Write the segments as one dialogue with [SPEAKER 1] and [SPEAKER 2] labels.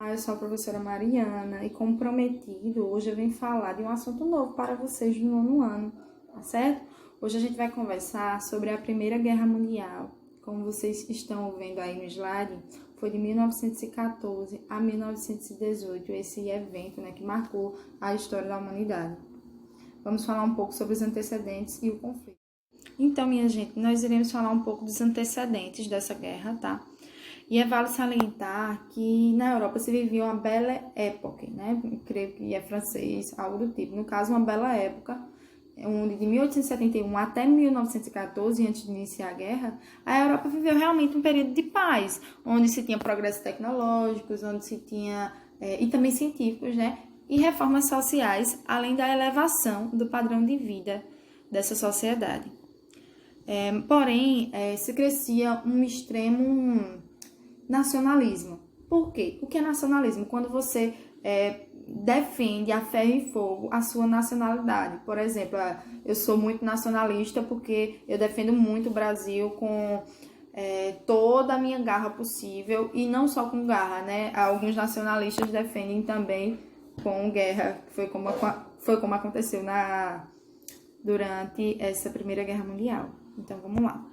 [SPEAKER 1] Eu sou a professora Mariana e, como prometido, hoje eu venho falar de um assunto novo para vocês do nono ano, tá certo? Hoje a gente vai conversar sobre a Primeira Guerra Mundial. Como vocês estão vendo aí no slide, foi de 1914 a 1918 esse evento, que marcou a história da humanidade. Vamos falar um pouco sobre os antecedentes e o conflito. Então, minha gente, nós iremos falar um pouco dos antecedentes dessa guerra, tá? E é válido salientar que na Europa se vivia uma Belle Époque, Eu creio que é francês, algo do tipo. No caso, uma bela época, onde de 1871 até 1914, antes de iniciar a guerra, a Europa viveu realmente um período de paz, onde se tinha progressos tecnológicos, onde se tinha, e também científicos, e reformas sociais, além da elevação do padrão de vida dessa sociedade. Porém, se crescia um extremo nacionalismo. Por quê? O que é nacionalismo? Quando você defende a ferro e fogo a sua nacionalidade. Por exemplo, eu sou muito nacionalista porque eu defendo muito o Brasil com toda a minha garra possível, e não só com garra, Alguns nacionalistas defendem também com guerra, foi como aconteceu durante essa Primeira Guerra Mundial. Então, vamos lá.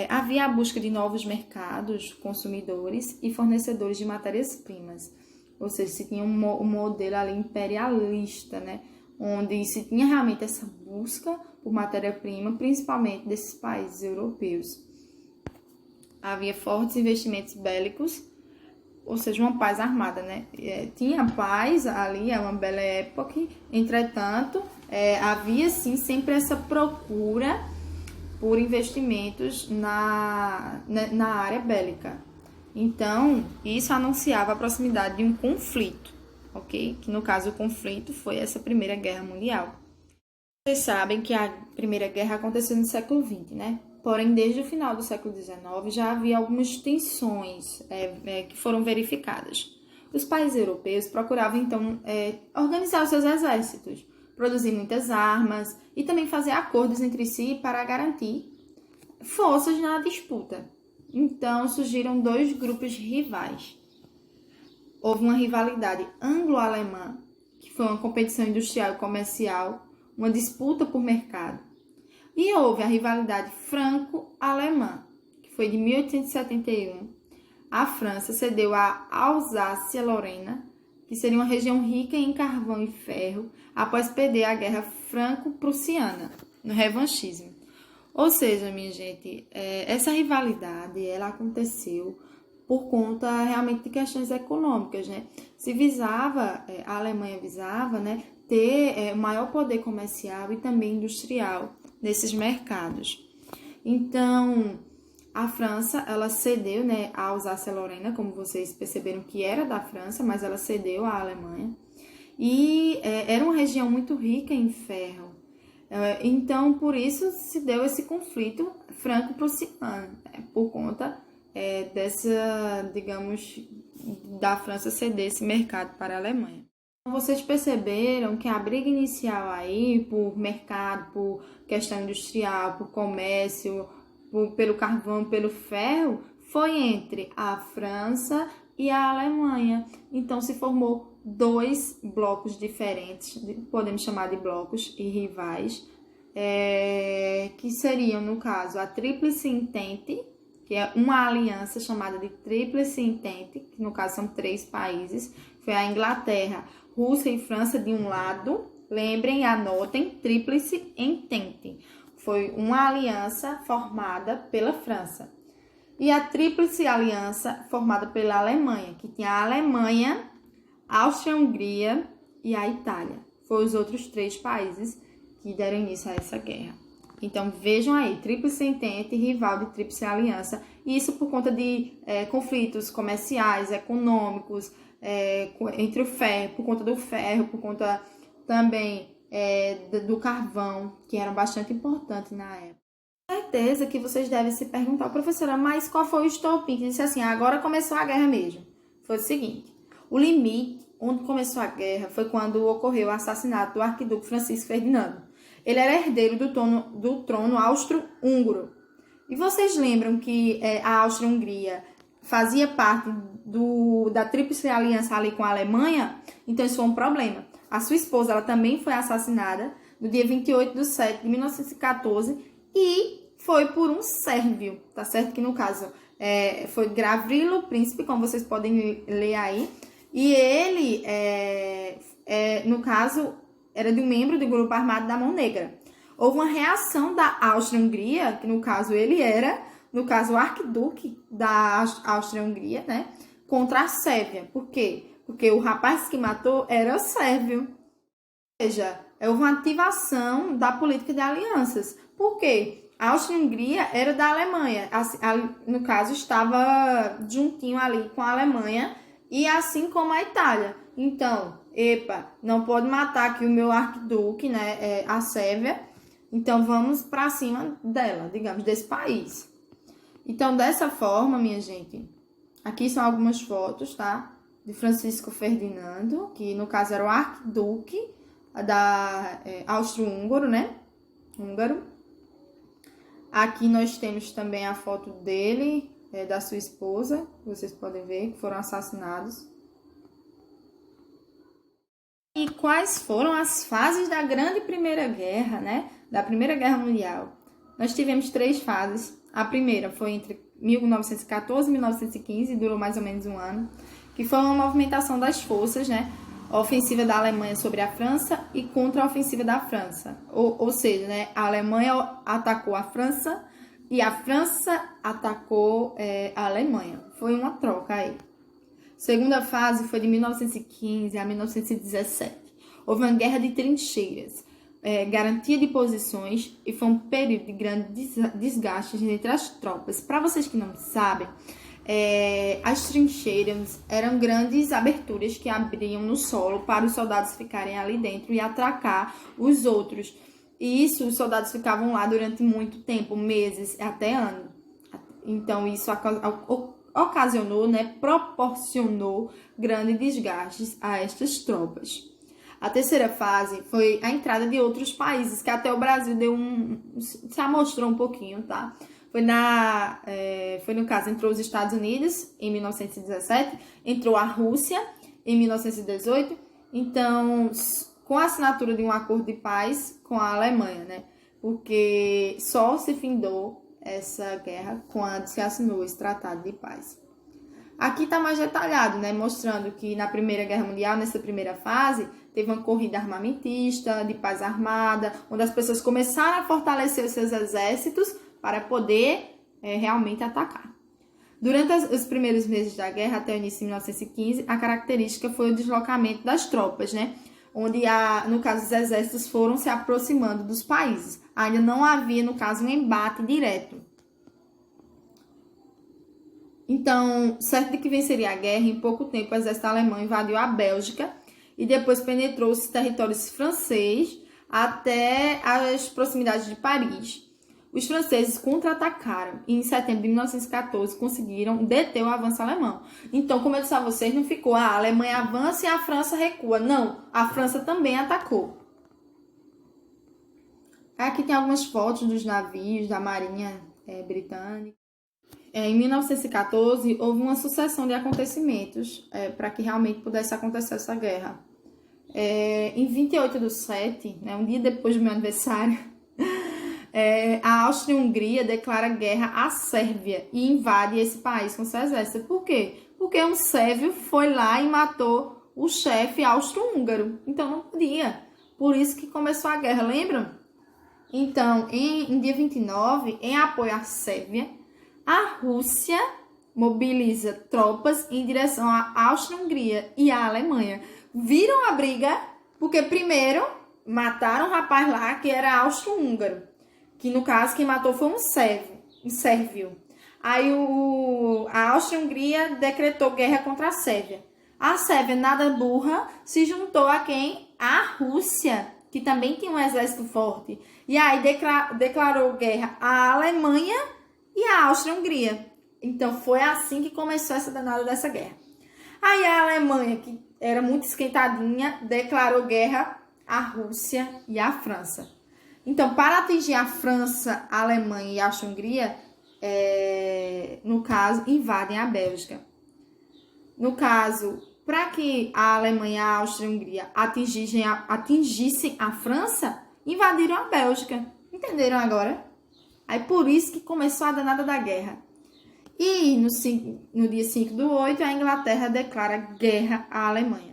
[SPEAKER 1] Havia a busca de novos mercados, consumidores e fornecedores de matérias-primas. Ou seja, se tinha um modelo ali imperialista, onde se tinha realmente essa busca por matéria-prima, principalmente desses países europeus. Havia fortes investimentos bélicos, ou seja, uma paz armada, Tinha paz ali, é uma bela época, entretanto, havia sim sempre essa procura por investimentos na área bélica. Então, isso anunciava a proximidade de um conflito, ok? Que no caso o conflito foi essa Primeira Guerra Mundial. Vocês sabem que a Primeira Guerra aconteceu no século XX, Porém, desde o final do século XIX já havia algumas tensões que foram verificadas. Os países europeus procuravam, então, organizar os seus exércitos, produzir muitas armas e também fazer acordos entre si para garantir forças na disputa. Então, surgiram dois grupos rivais. Houve uma rivalidade anglo-alemã, que foi uma competição industrial e comercial, uma disputa por mercado. E houve a rivalidade franco-alemã, que foi de 1871. A França cedeu a Alsácia-Lorena, que seria uma região rica em carvão e ferro, após perder a Guerra Franco-Prussiana, no revanchismo. Ou seja, minha gente, essa rivalidade ela aconteceu por conta realmente de questões econômicas, Se visava, a Alemanha visava, ter maior poder comercial e também industrial nesses mercados. Então, a França, ela cedeu, a Alsácia-Lorena, como vocês perceberam que era da França, mas ela cedeu à Alemanha. E era uma região muito rica em ferro. Então, por isso se deu esse conflito franco-prussiano, por conta dessa, digamos, da França ceder esse mercado para a Alemanha. Vocês perceberam que a briga inicial aí, por mercado, por questão industrial, por comércio, pelo carvão, pelo ferro, foi entre a França e a Alemanha. Então, se formou dois blocos diferentes, podemos chamar de blocos e rivais, que seriam, no caso, a Tríplice Entente, que é uma aliança chamada de Tríplice Entente, que no caso são 3 países, foi a Inglaterra, Rússia e França de um lado, lembrem e anotem, Tríplice Entente, foi uma aliança formada pela França. E a Tríplice Aliança formada pela Alemanha, que tinha a Alemanha, a Áustria-Hungria e a Itália. Foram os outros 3 países que deram início a essa guerra. Então, vejam aí, Tríplice Entente, rival de Tríplice Aliança. E isso por conta de conflitos comerciais, econômicos, entre o ferro, por conta do ferro, por conta também do carvão, que eram bastante importantes na época. Certeza que vocês devem se perguntar, professora, mas qual foi o estopim que disse assim, agora começou a guerra mesmo? Foi o seguinte, o limite onde começou a guerra foi quando ocorreu o assassinato do arquiduque Francisco Ferdinando. Ele era herdeiro do trono austro-húngaro. E vocês lembram que a Áustria-Hungria fazia parte da Tríplice Aliança ali com a Alemanha, então isso foi um problema. A sua esposa, ela também foi assassinada no dia 28 de setembro de 1914 e foi por um sérvio, tá certo? Que no caso foi Gavrilo Príncipe, como vocês podem ler aí, e ele, no caso, era de um membro do grupo armado da Mão Negra. Houve uma reação da Áustria-Hungria, que no caso ele era, no caso, o arquiduque da Áustria-Hungria, né, contra a Sérvia. Por quê? Porque o rapaz que matou era sérvio. Ou seja, houve uma ativação da política de alianças. Por quê? A Áustria-Hungria era da Alemanha, no caso, estava juntinho ali com a Alemanha, e assim como a Itália. Então, não pode matar aqui o meu arquiduque, né, a Sérvia, então vamos para cima dela, digamos, desse país. Então, dessa forma, minha gente, aqui são algumas fotos, tá? De Francisco Ferdinando, que no caso era o arquiduque da Austro-Húngaro, né? Húngaro. Aqui nós temos também a foto dele, da sua esposa, vocês podem ver, que foram assassinados. E quais foram as fases da Grande Primeira Guerra, né? Da Primeira Guerra Mundial? Nós tivemos 3 fases. A primeira foi entre 1914 e 1915, durou mais ou menos um ano, que foi uma movimentação das forças, né? A ofensiva da Alemanha sobre a França e contra a ofensiva da França. Ou seja, né? A Alemanha atacou a França e a França atacou a Alemanha. Foi uma troca aí. Segunda fase foi de 1915 a 1917. Houve uma guerra de trincheiras, garantia de posições, e foi um período de grandes desgastes entre as tropas. Para vocês que não sabem, as trincheiras eram grandes aberturas que abriam no solo para os soldados ficarem ali dentro e atracar os outros. E isso, os soldados ficavam lá durante muito tempo, meses, até anos. Então, isso ocasionou, né, proporcionou grandes desgastes a estas tropas. A terceira fase foi a entrada de outros países, que até o Brasil se amostrou um pouquinho, tá? Foi no caso, entrou os Estados Unidos em 1917, entrou a Rússia em 1918, então, com a assinatura de um acordo de paz com a Alemanha, né? Porque só se findou essa guerra quando se assinou esse tratado de paz. Aqui está mais detalhado, né? Mostrando que na Primeira Guerra Mundial, nessa primeira fase, teve uma corrida armamentista, de paz armada, onde as pessoas começaram a fortalecer os seus exércitos para poder realmente atacar. Durante os primeiros meses da guerra, até o início de 1915, a característica foi o deslocamento das tropas, né? Onde, no caso, os exércitos foram se aproximando dos países. Ainda não havia, no caso, um embate direto. Então, certo de que venceria a guerra, em pouco tempo o exército alemão invadiu a Bélgica e depois penetrou os territórios franceses até as proximidades de Paris. Os franceses contra-atacaram e em setembro de 1914 conseguiram deter o avanço alemão. Então, como eu disse a vocês, não ficou a Alemanha avança e a França recua. Não, a França também atacou. Aqui tem algumas fotos dos navios da Marinha Britânica. Em 1914, houve uma sucessão de acontecimentos para que realmente pudesse acontecer essa guerra. Em 28/7, né, um dia depois do meu aniversário, a Áustria-Hungria declara guerra à Sérvia e invade esse país com seu exército. Por quê? Porque um sérvio foi lá e matou o chefe austro-húngaro. Então não podia. Por isso que começou a guerra, lembram? Então, em dia 29, em apoio à Sérvia, a Rússia mobiliza tropas em direção à Áustria-Hungria e à Alemanha. Viram a briga? Porque primeiro mataram um rapaz lá que era austro-húngaro, que no caso quem matou foi um sérvio. Aí a Áustria-Hungria decretou guerra contra a Sérvia. A Sérvia, nada burra, se juntou a quem? A Rússia, que também tinha um exército forte. E aí declarou guerra à Alemanha e à Áustria-Hungria. Então foi assim que começou essa danada dessa guerra. Aí a Alemanha, que era muito esquentadinha, declarou guerra à Rússia e à França. Então, para atingir a França, a Alemanha e a Áustria-Hungria, no caso, invadem a Bélgica. No caso, para que a Alemanha, a Áustria e a Hungria atingissem a França, invadiram a Bélgica. Entenderam agora? Aí por isso que começou a danada da guerra. E no dia 5/8, a Inglaterra declara guerra à Alemanha.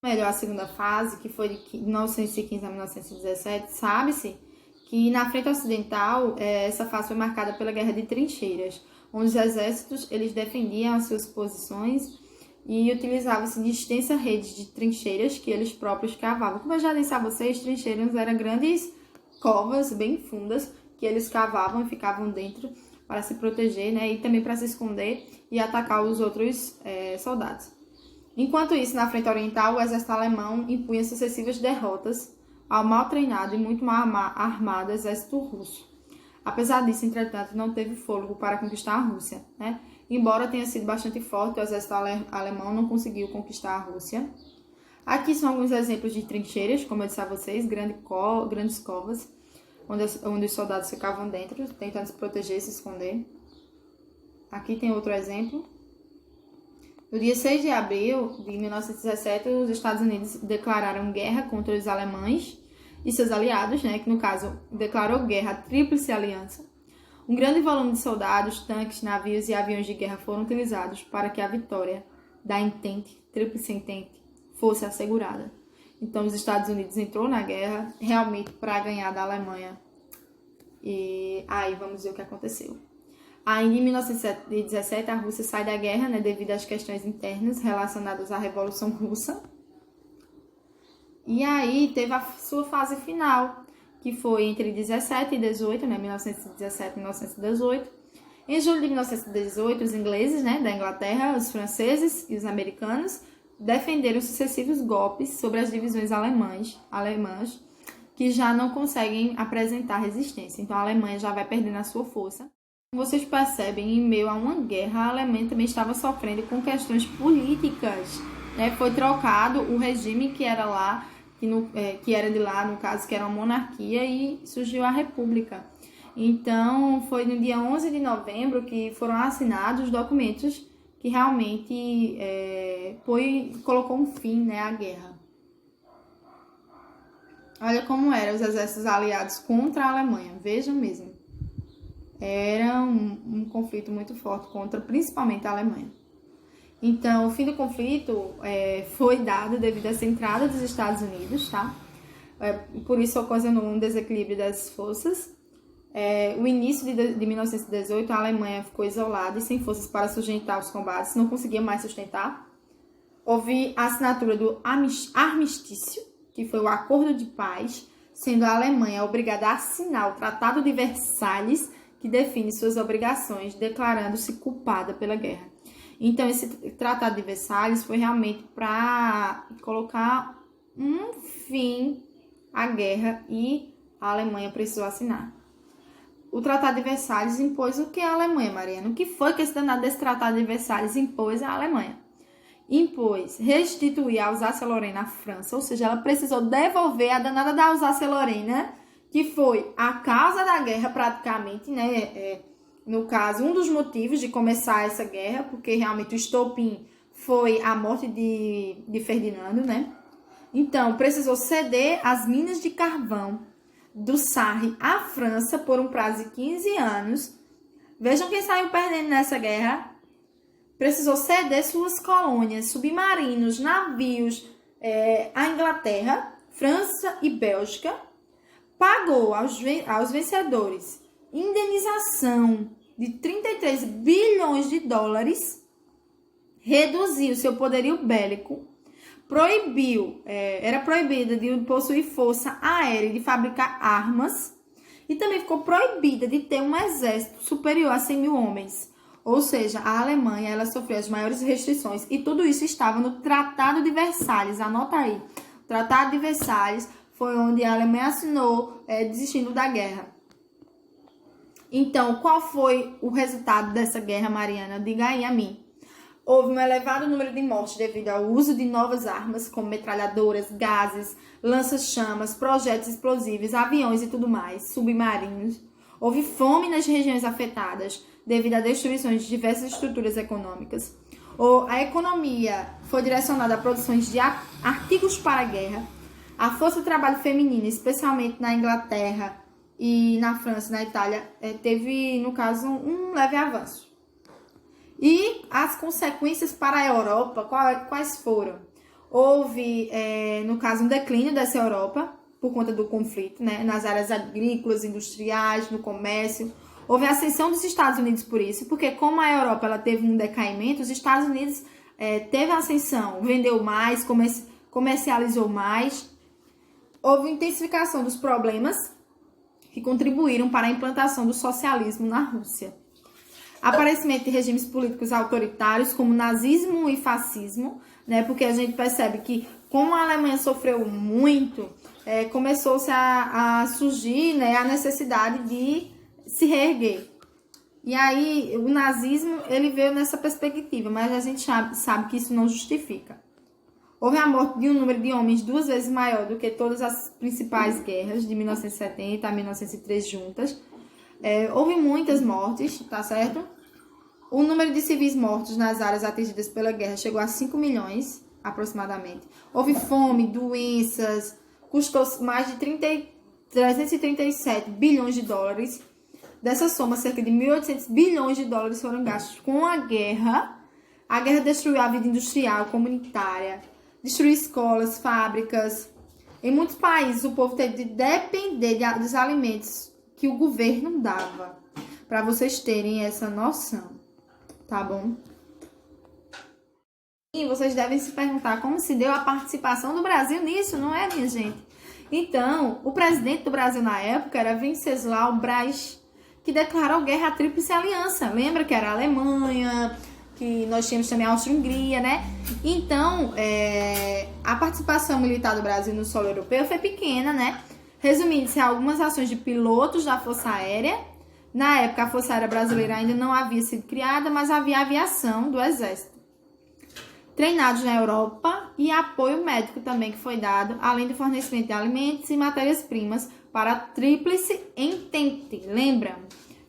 [SPEAKER 1] Melhor a segunda fase, que foi de 1915 a 1917, sabe-se que na frente ocidental, essa fase foi marcada pela guerra de trincheiras, onde os exércitos eles defendiam as suas posições e utilizavam-se de extensas redes de trincheiras que eles próprios cavavam. Como eu já disse a vocês, trincheiras eram grandes covas bem fundas que eles cavavam e ficavam dentro para se proteger, né, e também para se esconder e atacar os outros soldados. Enquanto isso, na frente oriental, o exército alemão impunha sucessivas derrotas ao mal treinado e muito mal armado exército russo. Apesar disso, entretanto, não teve fôlego para conquistar a Rússia, né? Embora tenha sido bastante forte, o exército alemão não conseguiu conquistar a Rússia. Aqui são alguns exemplos de trincheiras, como eu disse a vocês, grandes covas, onde os soldados ficavam dentro, tentando se proteger e se esconder. Aqui tem outro exemplo. No dia 6 de abril de 1917, os Estados Unidos declararam guerra contra os alemães e seus aliados, né, que no caso declarou guerra à Tríplice Aliança. Um grande volume de soldados, tanques, navios e aviões de guerra foram utilizados para que a vitória da Tríplice Entente fosse assegurada. Então, os Estados Unidos entrou na guerra realmente para ganhar da Alemanha. E aí vamos ver o que aconteceu. Ainda em 1917, a Rússia sai da guerra, né, devido às questões internas relacionadas à Revolução Russa. E aí teve a sua fase final, que foi entre 17 e 18, né, 1917 e 1918. Em julho de 1918, os ingleses, né, da Inglaterra, os franceses e os americanos defenderam sucessivos golpes sobre as divisões alemãs, que já não conseguem apresentar resistência. Então a Alemanha já vai perdendo a sua força. Vocês percebem, em meio a uma guerra, a Alemanha também estava sofrendo com questões políticas, né? Foi trocado o regime que era lá, que era de lá, no caso, que era uma monarquia, e surgiu a república. Então, foi no dia 11 de novembro que foram assinados os documentos que realmente colocou um fim, né, à guerra. Olha como eram os exércitos aliados contra a Alemanha, vejam mesmo. Era um conflito muito forte contra, principalmente, a Alemanha. Então, o fim do conflito foi dado devido a essa entrada dos Estados Unidos, tá? Por isso ocasionou um desequilíbrio das forças. O início de 1918, a Alemanha ficou isolada e sem forças para sustentar os combates, não conseguia mais sustentar. Houve a assinatura do armistício, que foi o acordo de paz, sendo a Alemanha obrigada a assinar o Tratado de Versalhes, que define suas obrigações, declarando-se culpada pela guerra. Então, esse Tratado de Versalhes foi realmente para colocar um fim à guerra e a Alemanha precisou assinar. O Tratado de Versalhes impôs o que a Alemanha, Mariana? O que foi que esse danado desse Tratado de Versalhes impôs à Alemanha? Impôs restituir a Alsácia-Lorena à França, ou seja, ela precisou devolver a danada da Alsácia-Lorena, que foi a causa da guerra praticamente, né? No caso, um dos motivos de começar essa guerra, porque realmente o estopim foi a morte de Ferdinando, né? Então, precisou ceder as minas de carvão, do Sarre à França por um prazo de 15 anos. Vejam quem saiu perdendo nessa guerra. Precisou ceder suas colônias, submarinos, navios à Inglaterra, França e Bélgica. Pagou aos vencedores indenização de 33 bilhões de dólares, reduziu seu poderio bélico, era proibida de possuir força aérea e de fabricar armas, e também ficou proibida de ter um exército superior a 100 mil homens. Ou seja, a Alemanha ela sofreu as maiores restrições, e tudo isso estava no Tratado de Versalhes. Anota aí, o Tratado de Versalhes foi onde a Alemanha assinou desistindo da guerra. Então, qual foi o resultado dessa guerra, Mariana? Diga aí a mim. Houve um elevado número de mortes devido ao uso de novas armas, como metralhadoras, gases, lança-chamas, projéteis explosivos, aviões e tudo mais, submarinos. Houve fome nas regiões afetadas devido à destruição de diversas estruturas econômicas. A economia foi direcionada a produções de artigos para a guerra. A força de trabalho feminina, especialmente na Inglaterra e na França e na Itália, teve, no caso, um leve avanço. E as consequências para a Europa, quais foram? Houve, no caso, um declínio dessa Europa por conta do conflito, né, nas áreas agrícolas, industriais, no comércio. Houve a ascensão dos Estados Unidos por isso, porque como a Europa ela teve um decaimento, os Estados Unidos teve a ascensão, vendeu mais, comercializou mais. Houve intensificação dos problemas que contribuíram para a implantação do socialismo na Rússia. Aparecimento de regimes políticos autoritários como nazismo e fascismo, né? Porque a gente percebe que, como a Alemanha sofreu muito, começou-se a surgir, né, a necessidade de se reerguer. E aí, o nazismo ele veio nessa perspectiva, mas a gente sabe que isso não justifica. Houve a morte de um número de homens 2 vezes maior do que todas as principais guerras, de 1970 a 1903 juntas. Houve muitas mortes, tá certo? O número de civis mortos nas áreas atingidas pela guerra chegou a 5 milhões, aproximadamente. Houve fome, doenças, custou mais de 337 bilhões de dólares. Dessa soma, cerca de 1.800 bilhões de dólares foram gastos com a guerra. A guerra destruiu a vida industrial, comunitária, destruiu escolas, fábricas. Em muitos países, o povo teve de depender dos alimentos que o governo dava. Para vocês terem essa noção, tá bom? E vocês devem se perguntar como se deu a participação do Brasil nisso, não é, minha gente? Então, o presidente do Brasil na época era Venceslau Braz, que declarou guerra à Tríplice Aliança. Lembra que era a Alemanha, que nós tínhamos também a Áustria-Hungria, né? Então, a participação militar do Brasil no solo europeu foi pequena, né? Resumindo-se, algumas ações de pilotos da Força Aérea. Na época, a Força Aérea Brasileira ainda não havia sido criada, mas havia aviação do Exército. Treinados na Europa e apoio médico também que foi dado, além do fornecimento de alimentos e matérias-primas para a Tríplice Entente. Lembram?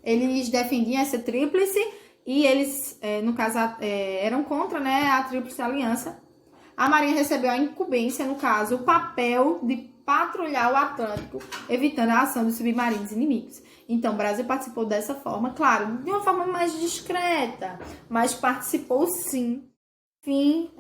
[SPEAKER 1] Eles defendiam essa Tríplice e eles, no caso, eram contra, né, a Tríplice Aliança. A Marinha recebeu a incumbência, no caso, o papel de patrulhar o Atlântico, evitando a ação dos submarinos inimigos. Então, o Brasil participou dessa forma, claro, de uma forma mais discreta, mas participou sim. Enfim,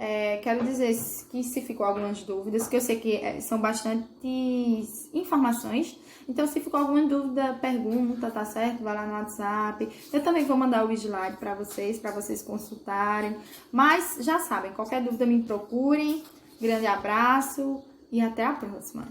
[SPEAKER 1] quero dizer que se ficou algumas dúvidas, que eu sei que são bastantes informações, então se ficou alguma dúvida, pergunta, tá certo? Vai lá no WhatsApp. Eu também vou mandar o slide para vocês consultarem. Mas já sabem, qualquer dúvida me procurem. Grande abraço e até a próxima.